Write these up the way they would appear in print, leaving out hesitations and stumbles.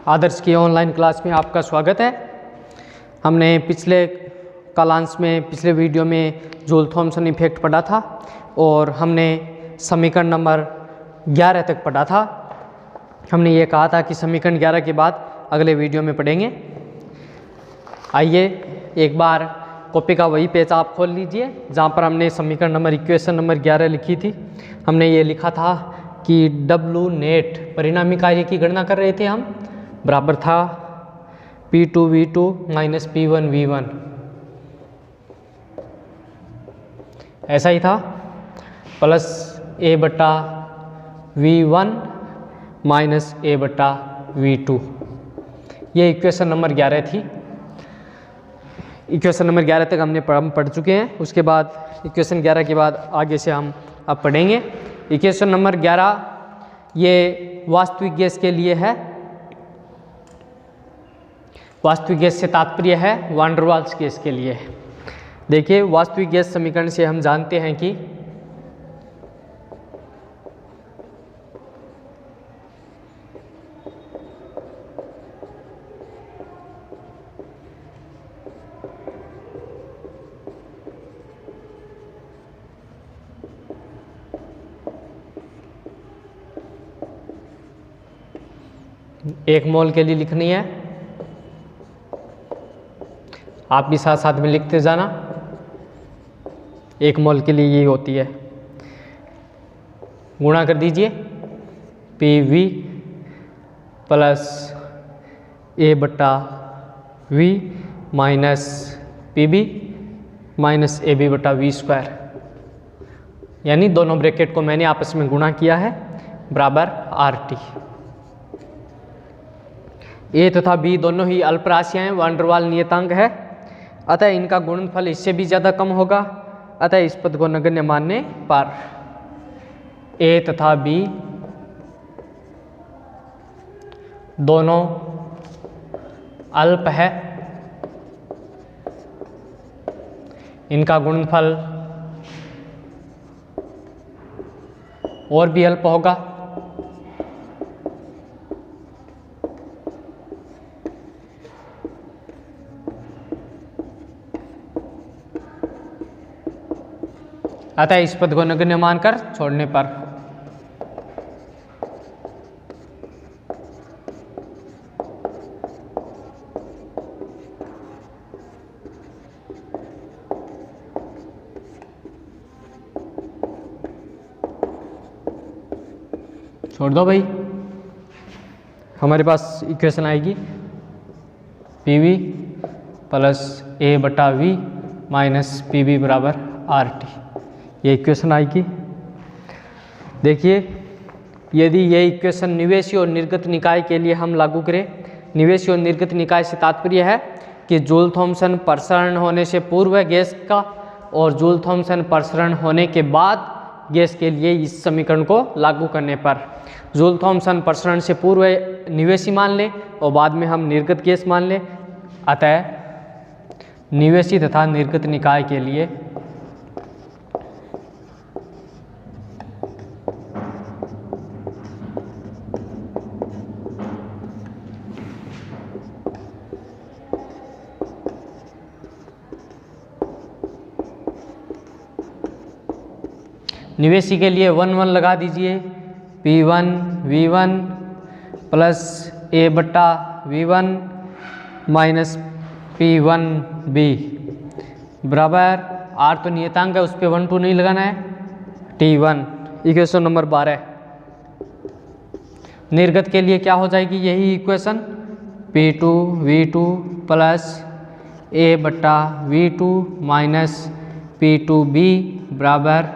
आदर्श की online class में आपका स्वागत है। हमने पिछले पिछले वीडियो में जूल थॉमसन इफेक्ट पढ़ा था और हमने समीकरण नंबर 11 तक पढ़ा था। हमने ये कहा था कि समीकरण 11 के बाद अगले वीडियो में पढ़ेंगे। आइए एक बार कॉपी का वही पेज आप खोल लीजिए जहाँ पर हमने समीकरण इक्वेशन नंबर 11 लिखी थी। हमने ये लिखा था कि W नेट परिणामी कार्य की गणना कर रहे थे हम, बराबर था P2V2 माइनस P1V1, ऐसा ही था, प्लस A/V1 माइनस A/V2। ये इक्वेशन नंबर 11 थी। इक्वेशन नंबर 11 तक हमने पढ़ चुके हैं। उसके बाद इक्वेशन 11 के बाद आगे से हम अब पढ़ेंगे। इक्वेशन नंबर 11 ये वास्तविक गैस के लिए है। वास्तविक गैस से तात्पर्य है वान डर वाल्स गैस के लिए। देखिए, वास्तविक गैस समीकरण से हम जानते हैं कि एक मोल के लिए लिखनी है, आप भी साथ साथ में लिखते जाना। एक मोल के लिए ये होती है, गुणा कर दीजिए PV plus A/V minus PB minus AB/V², यानी दोनों ब्रैकेट को मैंने आपस में गुणा किया है, बराबर RT। A तथा B दोनों ही अल्प राशियां हैं, वान डर वाल नियतांक है, अतः इनका गुणनफल इससे भी ज़्यादा कम होगा। अतः इस पद को नगण्य मानने पर A तथा B दोनों अल्प है, इनका गुणनफल और भी अल्प होगा। अतः इस पद को नगण्य मानकर छोड़ने पर छोड़ दो भाई। हमारे पास इक्वेशन आएगी PV plus A/V minus PB बराबर RT। ये इक्वेशन आएगी। देखिए, यदि ये इक्वेशन निवेशी और निर्गत निकाय के लिए हम लागू करें, निवेशी और निर्गत निकाय से तात्पर्य है कि जूल थॉमसन प्रसरण होने से पूर्व गैस का और जूल थॉमसन प्रसरण होने के बाद गैस के लिए इस समीकरण को लागू करने पर जूल थॉमसन प्रसरण से पूर्व निवेशी मान लें और बाद में हम निर्गत गैस मान लें। अतः निवेशी तथा निर्गत निकाय के लिए निवेशी के लिए 1 1 लगा दीजिए। P1V1 plus A/V1 minus P1B बराबर R तो नियतांक है, उस पर 1 2 नहीं लगाना है, T1। Equation number 12। निर्गत के लिए क्या हो जाएगी यही equation, P2V2 plus A/V2 minus P2B बराबर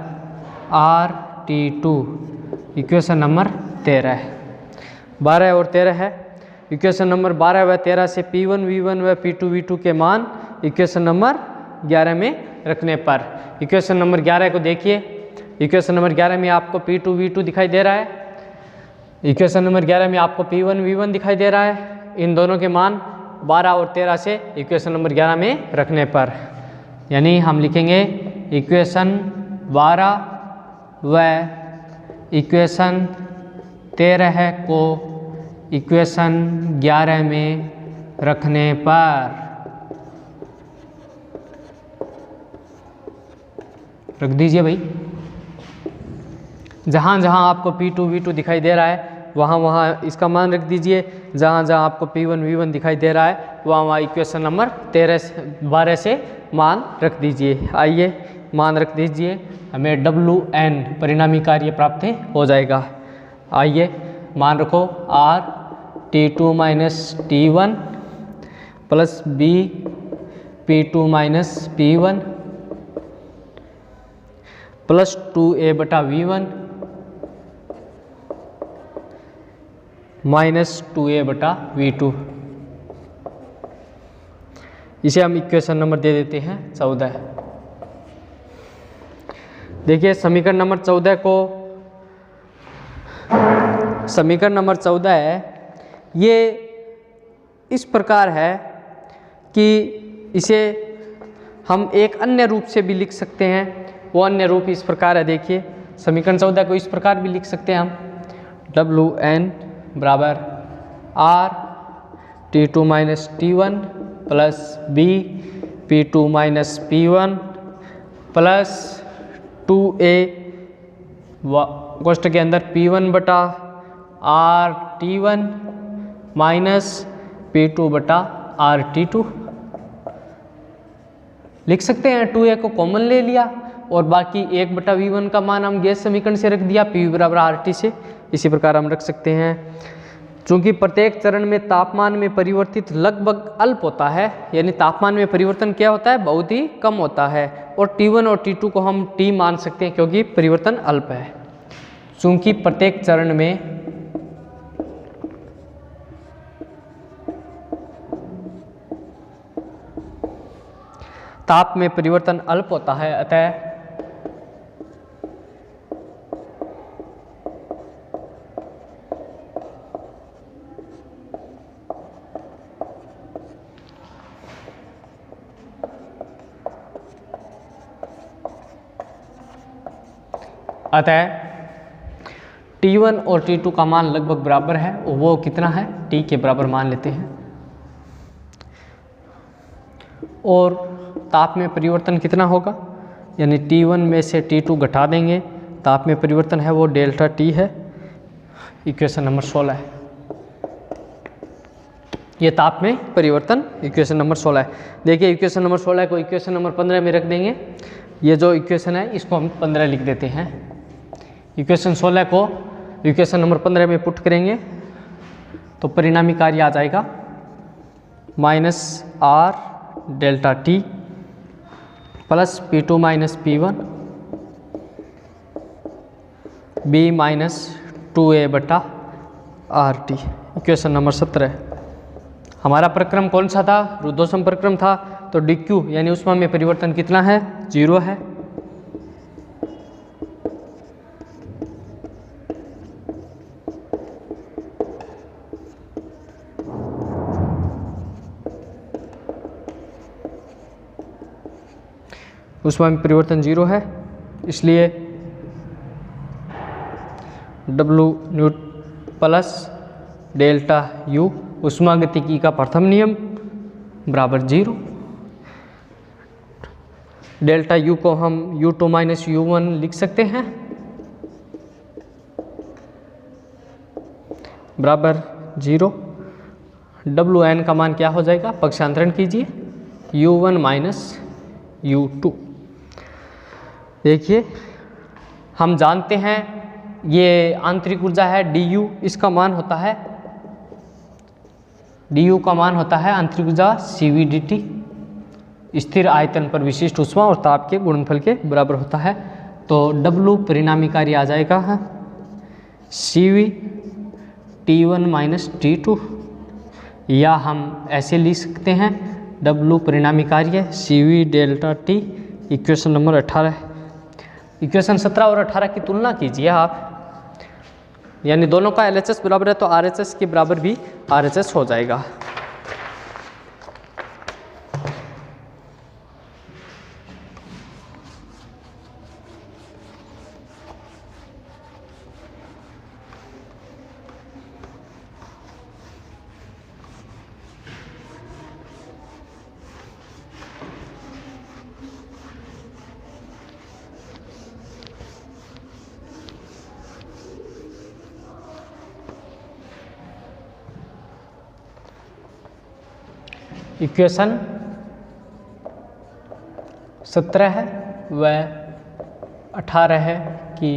RT2। इक्वेशन नंबर 13 है। 12 और 13 है। इक्वेशन नंबर 12 व 13 से P1V1 व P2V2 के मान इक्वेशन नंबर 11 में रखने पर, इक्वेशन नंबर 11 को देखिए। इक्वेशन नंबर 11 में आपको P2V2 दिखाई दे रहा है, इक्वेशन नंबर 11 में आपको P1V1 दिखाई दे रहा है। इन दोनों के मान 12 और 13 से इक्वेशन नंबर 11 में रखने पर, यानी हम लिखेंगे इक्वेशन 12 व इक्वेशन 13 को इक्वेशन 11 में रखने पर रख दीजिए भाई। जहाँ जहाँ आपको P2 V2 दिखाई दे रहा है वहाँ वहाँ इसका मान रख दीजिए। जहाँ जहाँ आपको P1 V1 दिखाई दे रहा है वहाँ वहाँ इक्वेशन नंबर 12 से मान रख दीजिए। आइए मान रख दीजिए, हमें WN परिणामी कार्य प्राप्त हो जाएगा। आइए मान रखो R T2 minus T1 plus B P2 minus P1 plus 2A बटा V1 माइनस 2A बटा V2। इसे हम इक्वेशन नंबर दे देते हैं 14। देखिए समीकरण नंबर 14 को, समीकरण नंबर 14 है ये इस प्रकार है कि इसे हम एक अन्य रूप से भी लिख सकते हैं। वो अन्य रूप इस प्रकार है, देखिए समीकरण 14 को इस प्रकार भी लिख सकते हैं हम, WN बराबर R T2 minus T1 plus B P2 minus P1 plus 2A कोष्ठक के अंदर P1 बटा R T1 माइनस P2 बटा R T2 लिख सकते हैं। 2A को कॉमन ले लिया और बाकी 1 बटा V1 का मान हम गैस समीकरण से रख दिया PV बराबर RT से। इसी प्रकार हम रख सकते हैं। चूंकि प्रत्येक चरण में तापमान में परिवर्तित लगभग अल्प होता है, यानी तापमान में परिवर्तन क्या होता है, बहुत ही कम होता है, और T1 और T2 को हम T मान सकते हैं क्योंकि परिवर्तन अल्प है। चूंकि प्रत्येक चरण में ताप में परिवर्तन अल्प होता है, अतः T1 और T2 का मान लगभग बराबर है, वो कितना है, T के बराबर मान लेते हैं। और ताप में परिवर्तन कितना होगा, यानी T1 में से T2 घटा देंगे, ताप में परिवर्तन है वो डेल्टा T है। इक्वेशन नंबर 16 है, ये ताप में परिवर्तन इक्वेशन नंबर 16 है। देखिए इक्वेशन नंबर 16 को इक्वेशन नंबर 15 में रख देंगे। ये जो इक्वेशन है इसको हम 15 लिख देते हैं। इक्वेशन 16 को इक्वेशन नंबर 15 में पुट करेंगे तो परिणामी कार्य आ जाएगा minus R delta T plus P2 minus P1 B minus 2A बटा RT। Equation number 17। हमारा प्रक्रम कौन सा था, रुद्धोष्म प्रक्रम था, तो DQ यानी ऊष्मा में परिवर्तन कितना है, 0 है। ऊष्मा में परिवर्तन 0 है, इसलिए W न्यूट प्लस डेल्टा U ऊष्मागतिकी का प्रथम नियम बराबर 0। डेल्टा U को हम U2 माइनस U1 लिख सकते हैं बराबर 0। WN का मान क्या हो जाएगा, पक्षांतरण कीजिए, U1 माइनस U2। देखिए हम जानते हैं ये आंतरिक ऊर्जा है DU, इसका मान होता है, DU का मान होता है आंतरिक ऊर्जा CVDT, स्थिर आयतन पर विशिष्ट ऊष्मा और ताप के गुणनफल के बराबर होता है। तो W परिणामी कार्य आ जाएगा CV T1 माइनस T2, या हम ऐसे लिख सकते हैं W परिणामी कार्य CV delta T। Equation number 18। Equation 17 और 18 की तुलना कीजिए आप, यानी दोनों का LHS बराबर है तो RHS के बराबर भी RHS हो जाएगा। इक्वेशन 17 व 18 की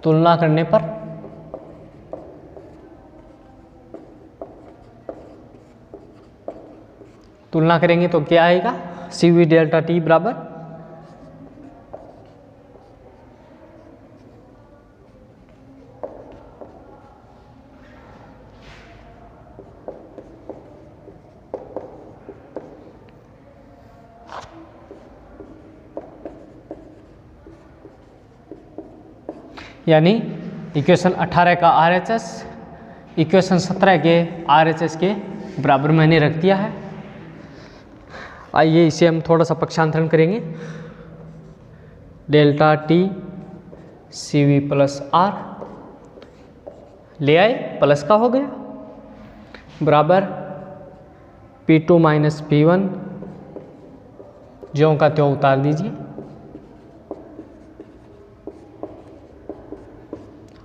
तुलना करने पर तुलना करेंगे तो क्या आएगा, सी वी डेल्टा टी बराबर यानी इक्वेशन 18 का RHS इक्वेशन 17 के RHS के बराबर मैंने रख दिया है। आइए इसे हम थोड़ा सा पक्षांतरण करेंगे। Delta T C V plus R ले आए, प्लस का हो गया, बराबर P2 माइनस P1 ज्यों का त्यों उतार दीजिए।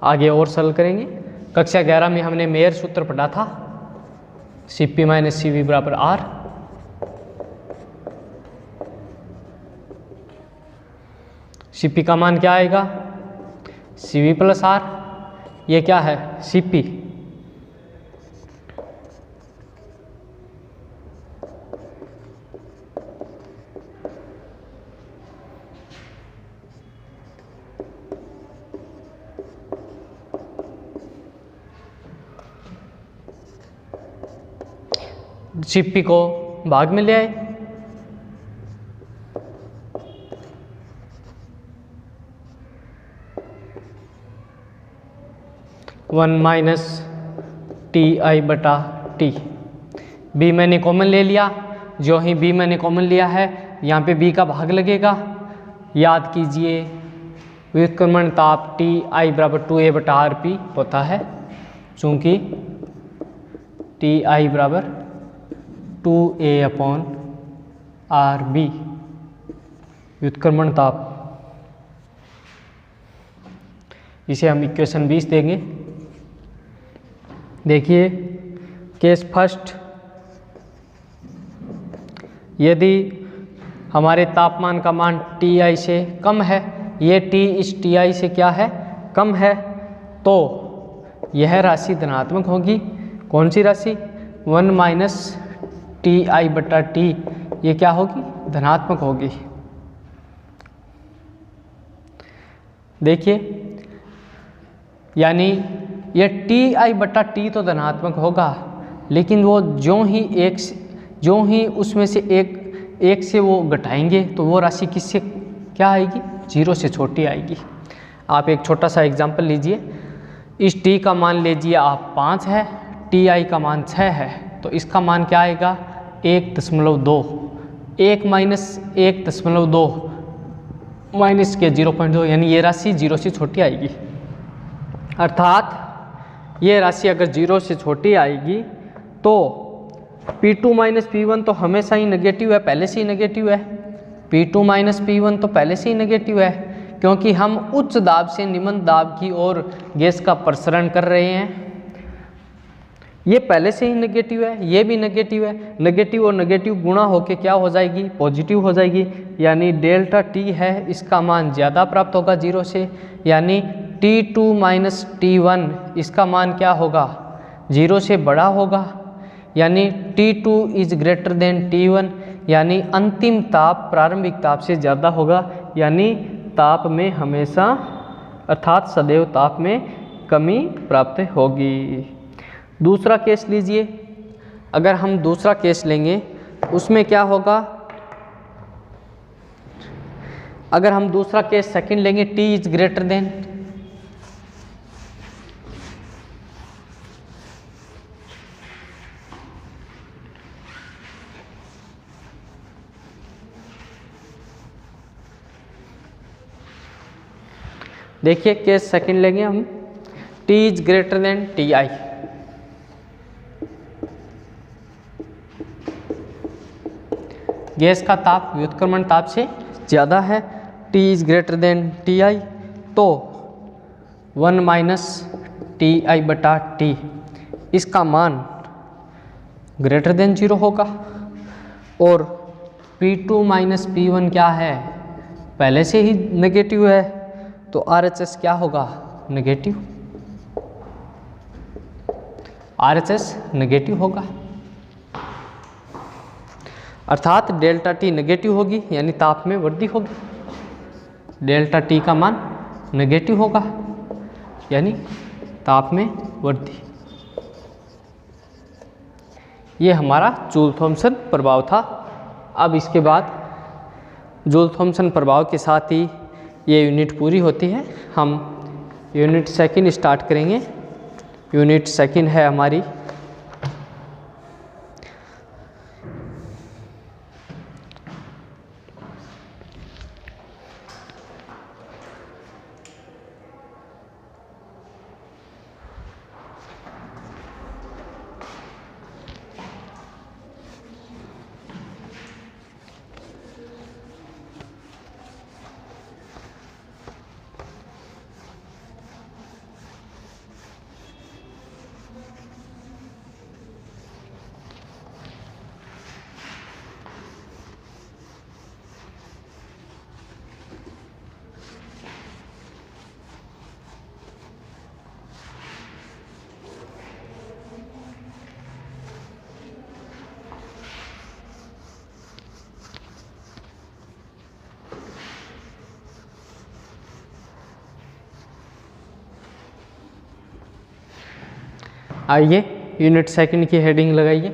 आगे और सरल करेंगे। कक्षा 11 में हमने मेयर सूत्र पढ़ा था, Cp माइनस सी वी बराबर आर। Cp का मान क्या आएगा, Cv प्लस आर। ये क्या है, Cp। Cp को भाग में ले आए, वन माइनस टी आई बटा टी। बी मैंने कॉमन ले लिया, जो ही बी मैंने कॉमन लिया है यहाँ पे बी का भाग लगेगा। याद कीजिए व्युत्क्रमण ताप टी आई बराबर 2a बटा आर पी होता है, चूँकि टी आई बराबर 2a अपॉन आर बी व्युत्क्रमण ताप। इसे हम इक्वेशन 20 देंगे। देखिए केस फर्स्ट, यदि हमारे तापमान का मान Ti से कम है, ये T इस Ti से क्या है, कम है, तो यह राशि धनात्मक होगी। कौन सी राशि, 1 माइनस Ti बटा टी, ये क्या होगी, धनात्मक होगी। देखिए यानी ये Ti बटा टी तो धनात्मक होगा, लेकिन वो जो ही उसमें से एक से वो घटाएंगे तो वो राशि किससे क्या आएगी, 0 से छोटी आएगी। आप एक छोटा सा एग्जांपल लीजिए। इस t का मान लीजिए आप 5 है, Ti का मान 6 है, तो इसका मान क्या आएगा, 1.2। 1 माइनस 1.2 माइनस के 0.2, यानी ये राशि 0 से छोटी आएगी। अर्थात ये राशि अगर 0 से छोटी आएगी तो P2 माइनस P1 तो हमेशा ही नेगेटिव है, पहले से ही नेगेटिव है। P2 माइनस P1 तो पहले से ही नेगेटिव है, क्योंकि हम उच्च दाब से निम्न दाब की ओर गैस का प्रसरण कर रहे हैं। ये पहले से ही नेगेटिव है, ये भी नेगेटिव है। नेगेटिव और नेगेटिव गुणा होके क्या हो जाएगी, पॉजिटिव हो जाएगी। यानी डेल्टा टी है, इसका मान ज़्यादा प्राप्त होगा 0 से, यानी T2 माइनस T1 इसका मान क्या होगा, 0 से बड़ा होगा। यानी T2 is greater than T1, यानी अंतिम ताप प्रारंभिक ताप से ज़्यादा होगा। यानी ताप में हमेशा अर्थात सदैव ताप में कमी प्राप्त होगी। दूसरा केस लीजिए। अगर हम दूसरा केस लेंगे उसमें क्या होगा, अगर हम दूसरा केस सेकंड लेंगे, T इज ग्रेटर देन, देखिए केस सेकंड लेंगे हम, T is greater than Ti। Gas का ताप व्युत्क्रमण ताप से ज़्यादा है, T is greater than Ti, तो 1 माइनस Ti बटा T इसका मान ग्रेटर देन 0 होगा। और P2 माइनस P1 क्या है, पहले से ही नेगेटिव है, तो RHS क्या होगा, नेगेटिव, RHS नेगेटिव होगा। अर्थात डेल्टा टी नेगेटिव होगी, यानी ताप में वृद्धि होगी। डेल्टा टी का मान नेगेटिव होगा, यानी ताप में वृद्धि। ये हमारा जूल थॉमसन प्रभाव था। अब इसके बाद जूल थॉमसन प्रभाव के साथ ही ये यूनिट पूरी होती है। हम यूनिट सेकंड स्टार्ट करेंगे। यूनिट सेकंड है हमारी आइए यूनिट सेकंड की हेडिंग लगाइए।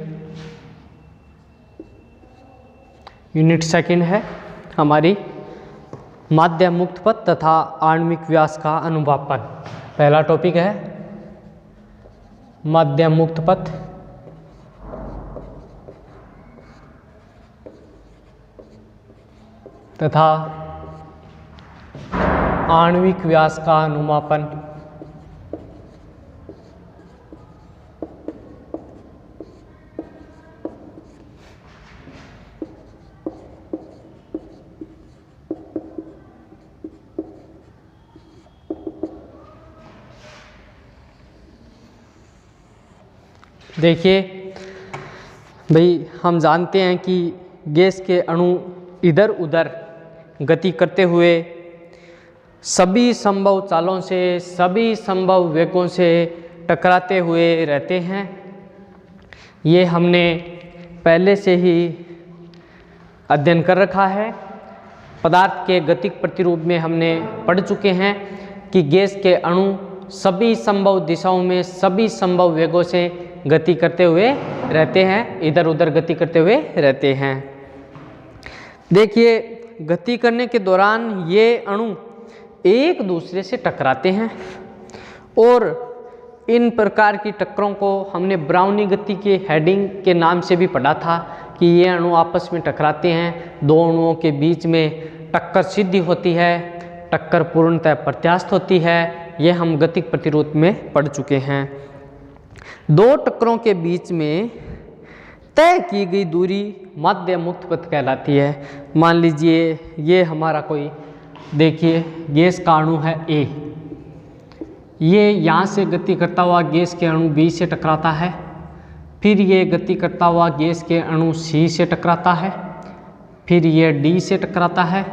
यूनिट सेकंड है हमारी माध्य मुक्त पथ तथा आणविक व्यास का अनुमापन। पहला टॉपिक है माध्य मुक्त पथ तथा आणविक व्यास का अनुमापन। देखिए भाई, हम जानते हैं कि गैस के अणु इधर उधर गति करते हुए सभी संभव चालों से, सभी संभव वेगों से टकराते हुए रहते हैं। ये हमने पहले से ही अध्ययन कर रखा है। पदार्थ के गतिक प्रतिरूप में हमने पढ़ चुके हैं कि गैस के अणु सभी संभव दिशाओं में सभी संभव वेगों से गति करते हुए रहते हैं, इधर उधर गति करते हुए रहते हैं। देखिए, गति करने के दौरान ये अणु एक दूसरे से टकराते हैं और इन प्रकार की टक्करों को हमने ब्राउनी गति के हेडिंग के नाम से भी पढ़ा था कि ये अणु आपस में टकराते हैं, दो अणुओं के बीच में टक्कर सिद्धि होती है, टक्कर पूर्णतः प्रत्यास्थ होती है। ये हम गतिक प्रतिरूप में पढ़ चुके हैं। दो टक्करों के बीच में तय की गई दूरी माध्य मुक्त पथ कहलाती है। मान लीजिए ये हमारा कोई, देखिए गैस का अणु है A, ये यहाँ से गति करता हुआ गैस के अणु B से टकराता है, फिर ये गति करता हुआ गैस के अणु C से टकराता है, फिर ये D से टकराता है,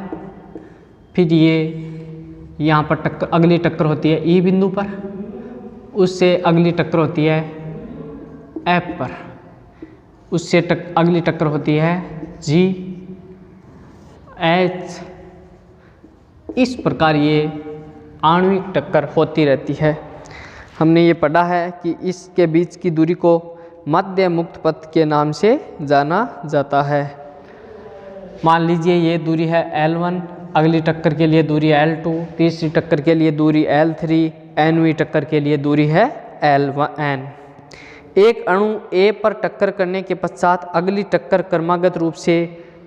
फिर ये यहाँ पर टक्कर, अगली टक्कर होती है E बिंदु पर, उससे अगली टक्कर होती है F पर, उससे अगली टक्कर होती है G, H। इस प्रकार ये आणविक टक्कर होती रहती है। हमने ये पढ़ा है कि इसके बीच की दूरी को माध्य मुक्त पथ के नाम से जाना जाता है। मान लीजिए ये दूरी है L1, अगली टक्कर के लिए दूरी L2, तीसरी टक्कर के लिए दूरी L3, nवीं टक्कर के लिए दूरी है L1n। एक अणु A पर टक्कर करने के पश्चात अगली टक्कर क्रमागत रूप से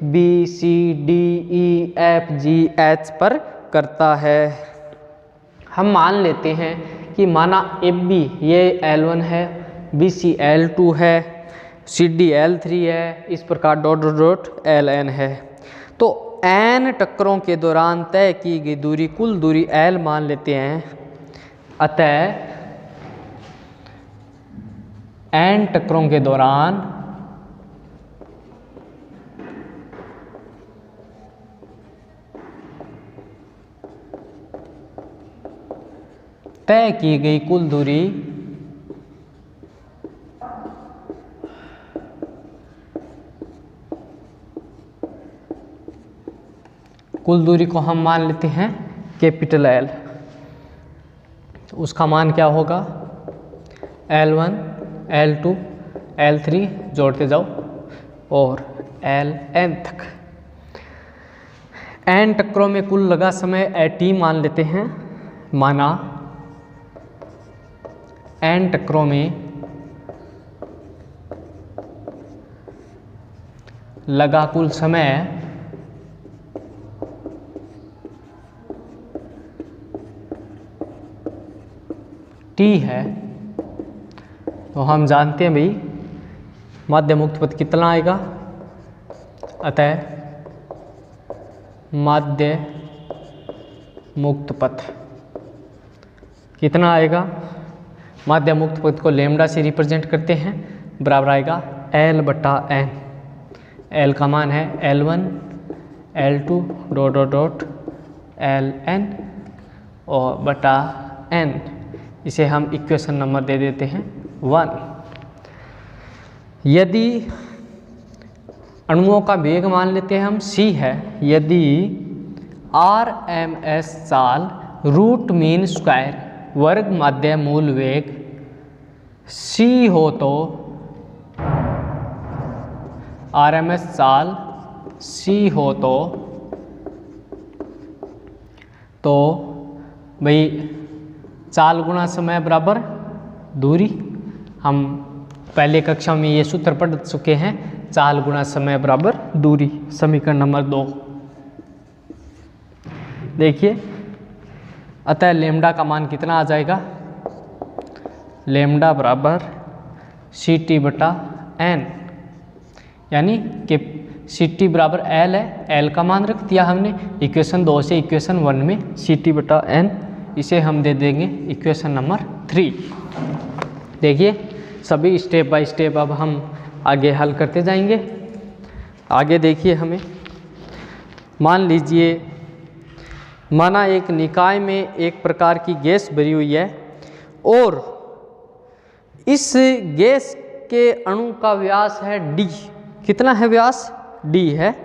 B, C, D, E, F, G, H पर करता है। हम मान लेते हैं कि माना AB ये L1 है, BC L2 है, CD L3 है, इस प्रकार डॉट डॉट डॉट Ln है। तो n टक्करों के दौरान तय की गई दूरी कुल दूरी L मान लेते हैं। अतः n टक्करों के दौरान तय की गई कुल दूरी को हम मान लेते हैं कैपिटल L। तो उसका मान क्या होगा, L1 L2 L3 जोड़ते जाओ और Ln तक। n टक्करों में कुल लगा समय t मान लेते हैं। माना n टक्करों में लगा कुल समय t है, तो हम जानते हैं भाई माध्य मुक्त पथ कितना आएगा। अतः माध्य मुक्त पथ कितना आएगा, माध्य मुक्त पथ को लैम्डा से रिप्रेजेंट करते हैं, बराबर आएगा L/n। L का मान है L1 L2 डॉट Ln और बटा n। इसे हम इक्वेशन नंबर दे देते हैं 1। यदि अणुओं का वेग मान लेते हैं हम c है, यदि RMS चाल रूट मीन स्क्वायर वर्ग माध्य मूल वेग c हो तो RMS चाल c हो तो भाई चाल गुणा समय बराबर दूरी। हम पहले कक्षा में ये सूत्र पढ़ चुके हैं, चाल गुणा समय बराबर दूरी, समीकरण नंबर 2। देखिए, अतः लैम्डा का मान कितना आ जाएगा, लैम्डा बराबर CT/n, यानी कि CT बराबर L है, L का मान रख दिया हमने इक्वेशन 2 से इक्वेशन 1 में CT/n। इसे हम दे देंगे इक्वेशन नंबर 3। देखिए, सभी स्टेप बाय स्टेप अब हम आगे हल करते जाएंगे। आगे देखिए, हमें मान लीजिए, माना एक निकाय में एक प्रकार की गैस भरी हुई है और इस गैस के अणु का व्यास है d। कितना है व्यास, d है।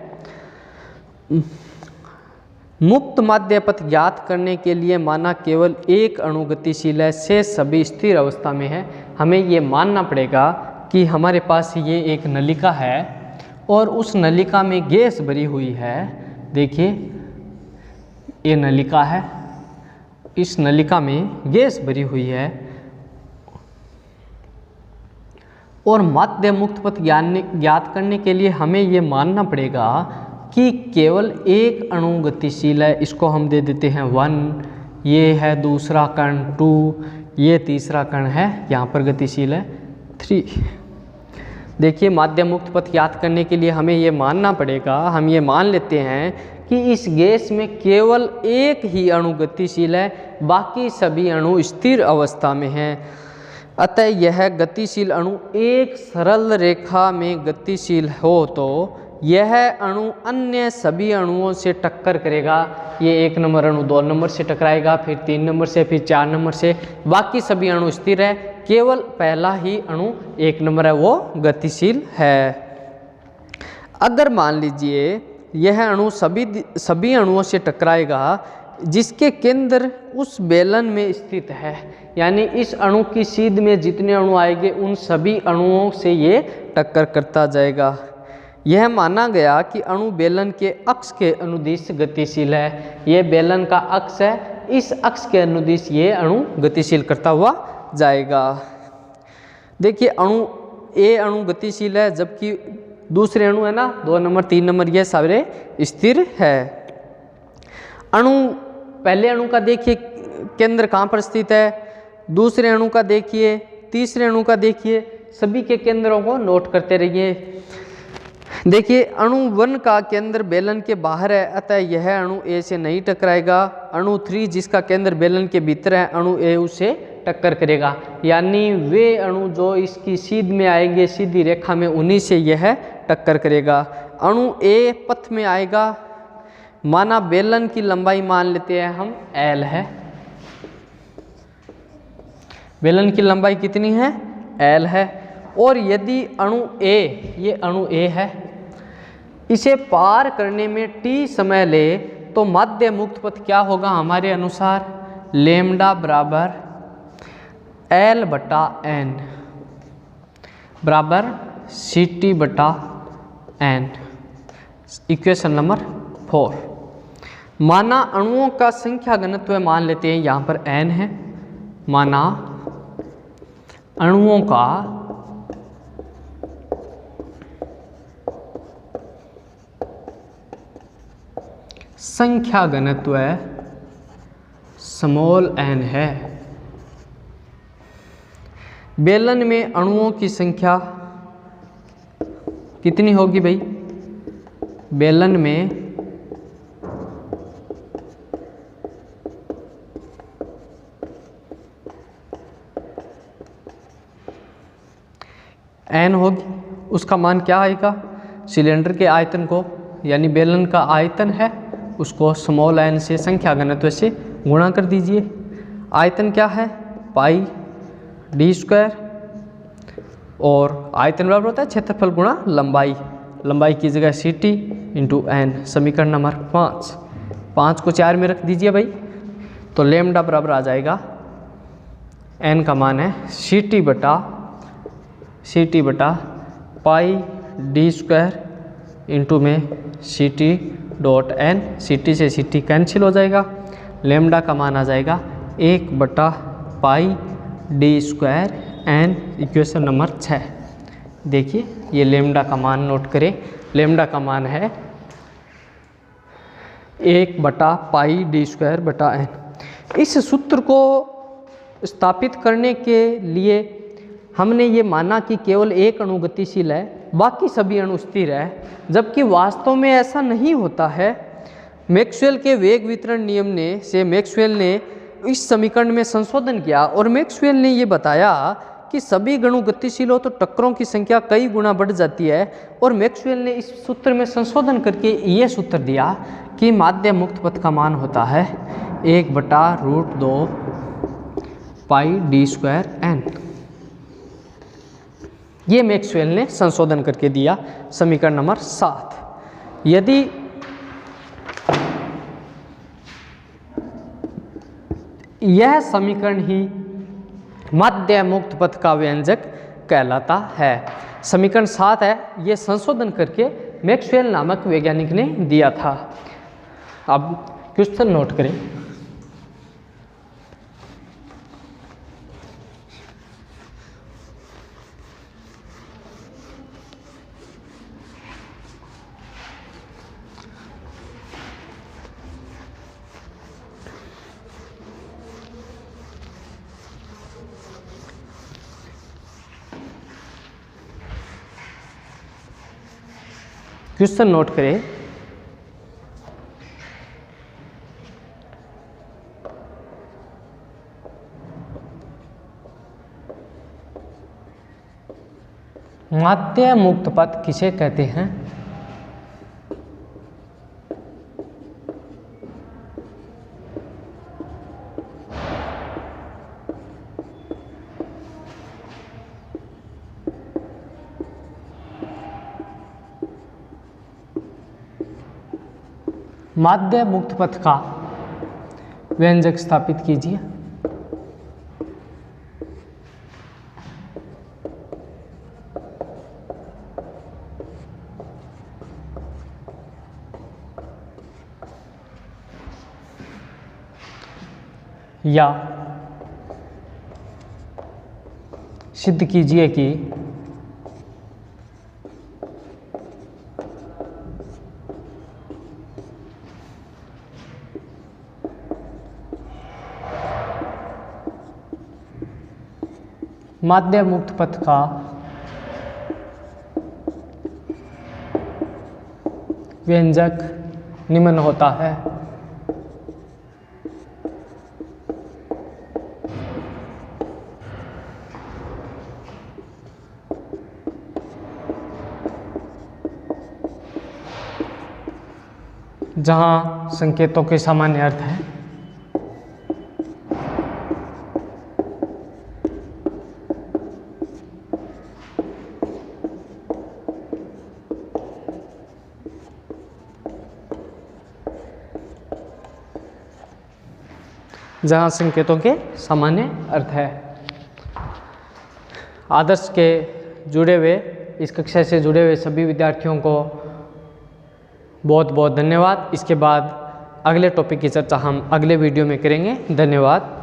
मुक्त माध्य पथ ज्ञात करने के लिए माना केवल एक अणु गतिशील है, शेष सभी स्थिर अवस्था में है। हमें ये मानना पड़ेगा कि हमारे पास ये एक नलिका है और उस नलिका में गैस भरी हुई है। देखिए, ये नलिका है, इस नलिका में गैस भरी हुई है और माध्य मुक्त पथ ज्ञात करने के लिए हमें ये मानना पड़ेगा कि केवल एक अणु गतिशील है। इसको हम दे देते हैं 1, ये है दूसरा कण 2, ये तीसरा कण है यहाँ पर गतिशील है 3। देखिए, माध्य मुक्त पथ ज्ञात करने के लिए हमें ये मानना पड़ेगा, हम ये मान लेते हैं कि इस गैस में केवल एक ही अणु गतिशील है, बाकी सभी अणु स्थिर अवस्था में हैं। अतः यह गतिशील अणु एक सरल रेखा में गतिशील हो तो यह अणु अन्य सभी अणुओं से टक्कर करेगा। ये 1 नंबर अणु 2 नंबर से टकराएगा, फिर 3 नंबर से, फिर 4 नंबर से, बाकी सभी अणु स्थिर है, केवल पहला ही अणु 1 नंबर है वो गतिशील है। अगर मान लीजिए यह अणु सभी अणुओं से टकराएगा जिसके केंद्र उस बेलन में स्थित है, यानी इस अणु की सीध में जितने अणु आएंगे उन सभी अणुओं से ये टक्कर करता जाएगा। यह माना गया कि अणु बेलन के अक्ष के अनुदिश गतिशील है। ये बेलन का अक्ष है, इस अक्ष के अनुदिश ये अणु गतिशील करता हुआ जाएगा। देखिए, ये अणु गतिशील है जबकि दूसरे अणु है ना 2 नंबर 3 नंबर ये सारे स्थिर है। पहले अणु का देखिए केंद्र कहाँ पर स्थित है, दूसरे अणु का देखिए, तीसरे अणु का देखिए, सभी के केंद्रों को नोट करते रहिए। देखिए, अणु 1 का केंद्र बेलन के बाहर है, अतः यह अणु ए से नहीं टकराएगा। अणु 3 जिसका केंद्र बेलन के भीतर है, अणु ए उसे टक्कर करेगा, यानी वे अणु जो इसकी सीध में आएंगे सीधी रेखा में उन्हीं से यह टक्कर करेगा। अणु ए पथ में आएगा, माना बेलन की लंबाई मान लेते हैं हम L है, बेलन की लंबाई कितनी है, L है। और यदि अणु A, ये अणु A है, इसे पार करने में T समय ले तो माध्य मुक्त पथ क्या होगा हमारे अनुसार, लेमडा बराबर L बटा N बराबर CT बटा N। Equation number 4। माना अणुओं का संख्या घनत्व मान लेते हैं, यहाँ पर N है। माना अणुओं का संख्या घनत्व स्मॉल n है। बेलन में अणुओं की संख्या कितनी होगी भाई, बेलन में n होगी। उसका मान क्या आएगा, सिलेंडर के आयतन को, यानी बेलन का आयतन है उसको स्मॉल n से संख्या घनत्व से गुणा कर दीजिए। आयतन क्या है, पाई d स्क्वायर, और आयतन बराबर होता है क्षेत्रफल गुणा लंबाई। लंबाई की जगह CT इंटू n। समीकरण नंबर 5। 5 को 4 में रख दीजिए भाई, तो लेमडा बराबर आ जाएगा, n का मान है CT बटा पाई d स्क्वायर इंटू में CT डॉट n। CT से CT कैंसिल हो जाएगा, लेमडा का मान आ जाएगा 1 बटा पाई d square n। Equation number 6। देखिए ये लेमडा का मान नोट करें, लेमडा का मान है 1 बटा पाई d स्क्वायर बटा n। इस सूत्र को स्थापित करने के लिए हमने ये माना कि केवल एक अणु गतिशील है, बाकी सभी अणु स्थिर है, जबकि वास्तव में ऐसा नहीं होता है। मैक्सवेल के वेग वितरण नियम से मैक्सवेल ने इस समीकरण में संशोधन किया और मैक्सवेल ने ये बताया कि सभी अणु गतिशील हो तो टक्करों की संख्या कई गुना बढ़ जाती है। और मैक्सवेल ने इस सूत्र में संशोधन करके ये सूत्र दिया कि माध्य मुक्त पथ का मान होता है 1 बटा √2 पाई d स्क्वायर n। ये मैक्सवेल ने संशोधन करके दिया, समीकरण नंबर 7। यदि यह समीकरण ही माध्य मुक्त पथ का व्यंजक कहलाता है। समीकरण 7 है, ये संशोधन करके मैक्सवेल नामक वैज्ञानिक ने दिया था। अब क्वेश्चन नोट करें। क्वेश्चन नोट करें। माध्य मुक्त पथ किसे कहते हैं? माध्य मुक्त पथ का व्यंजक स्थापित कीजिए। या सिद्ध कीजिए कि माध्य मुक्त पथ का व्यंजक निम्न होता है। जहाँ संकेतों के सामान्य अर्थ है जहाँ संकेतों के सामान्य अर्थ है। आदर्श के जुड़े हुए, इस कक्षा से जुड़े हुए सभी विद्यार्थियों को बहुत बहुत धन्यवाद। इसके बाद अगले टॉपिक की चर्चा हम अगले वीडियो में करेंगे। धन्यवाद।